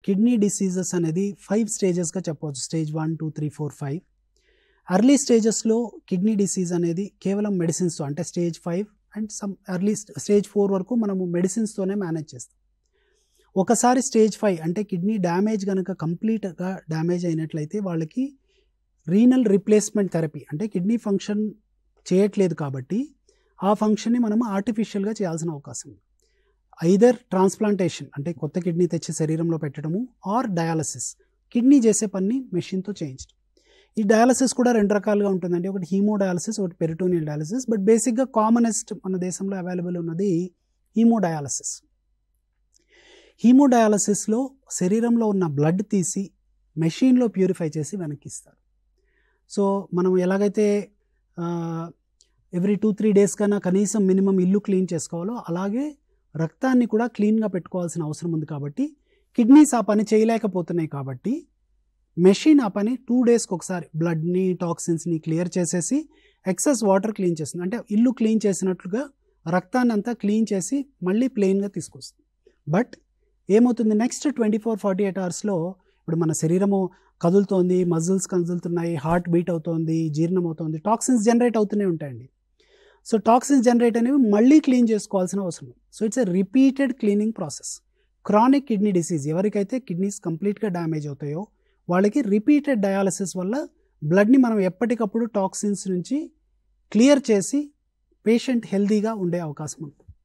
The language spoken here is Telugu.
కిడ్నీ డిసీజెస్ అనేది 5 స్టేజెస్గా చెప్పవచ్చు. స్టేజ్ 1, 2, 3, 4, 5. ఎర్లీ స్టేజెస్లో కిడ్నీ డిసీజ్ అనేది కేవలం మెడిసిన్స్తో, అంటే stage 5 and some early stage 4 వరకు మనము మెడిసిన్స్తోనే మేనేజ్ చేస్తాం. ఒకసారి స్టేజ్ 5 అంటే కిడ్నీ డ్యామేజ్ కనుక కంప్లీట్గా డ్యామేజ్ అయినట్లయితే వాళ్ళకి రీనల్ రీప్లేస్మెంట్ థెరపీ, అంటే కిడ్నీ ఫంక్షన్ చేయట్లేదు కాబట్టి ఆ ఫంక్షన్ని మనం ఆర్టిఫిషియల్గా చేయాల్సిన అవకాశం ఉంది. ఐదర్ ట్రాన్స్ప్లాంటేషన్, అంటే కొత్త కిడ్నీ తెచ్చి శరీరంలో పెట్టడము, ఆర్ డయాలసిస్, కిడ్నీ చేసే పని మెషిన్తో చేయించడం. ఈ డయాలసిస్ కూడా 2 రకాలుగా ఉంటుందండి. ఒకటి హీమోడయాలసిస్, ఒకటి పెరిటోనియల్ డయాలసిస్. బట్ బేసిక్గా కామనెస్ట్ మన దేశంలో అవైలబుల్ ఉన్నది హీమోడయాలసిస్. హీమోడయాలసిస్లో శరీరంలో ఉన్న బ్లడ్ తీసి మెషిన్లో ప్యూరిఫై చేసి వెనక్కిస్తారు. సో మనం ఎలాగైతే ఎవ్రీ 2-3 డేస్ కన్నా కనీసం మినిమం ఇల్లు క్లీన్ చేసుకోవాలో అలాగే రక్తాన్ని కూడా క్లీన్గా పెట్టుకోవాల్సిన అవసరం ఉంది. కాబట్టి కిడ్నీస్ ఆ పని చేయలేకపోతున్నాయి కాబట్టి మెషిన్ ఆ పని 2 డేస్కి ఒకసారి బ్లడ్ని, టాక్సిన్స్ని క్లియర్ చేసేసి ఎక్సెస్ వాటర్ క్లీన్ చేస్తుంది. అంటే ఇల్లు క్లీన్ చేసినట్లుగా రక్తాన్ని అంతా క్లీన్ చేసి మళ్ళీ ప్లెయిన్గా తీసుకొస్తుంది. బట్ ఏమవుతుంది, నెక్స్ట్ 24-48 అవర్స్లో ఇప్పుడు మన శరీరము కదులుతోంది, మజిల్స్ కదులుతున్నాయి, హార్ట్ బీట్ అవుతోంది, జీర్ణం అవుతోంది, టాక్సిన్స్ జనరేట్ అవుతూనే ఉంటాయండి. సో టాక్సిన్స్ జనరేట్ అనేవి మళ్ళీ క్లీన్ చేసుకోవాల్సిన అవసరం. So it's a repeated cleaning process. Chronic kidney disease ఎవరికైతే కిడ్నీస్ కంప్లీట్గా డ్యామేజ్ అవుతాయో వాళ్ళకి రిపీటెడ్ డయాలసిస్ వల్ల బ్లడ్ని మనం ఎప్పటికప్పుడు టాక్సిన్స్ నుంచి క్లియర్ చేసి పేషెంట్ హెల్దీగా ఉండే అవకాశం ఉంది.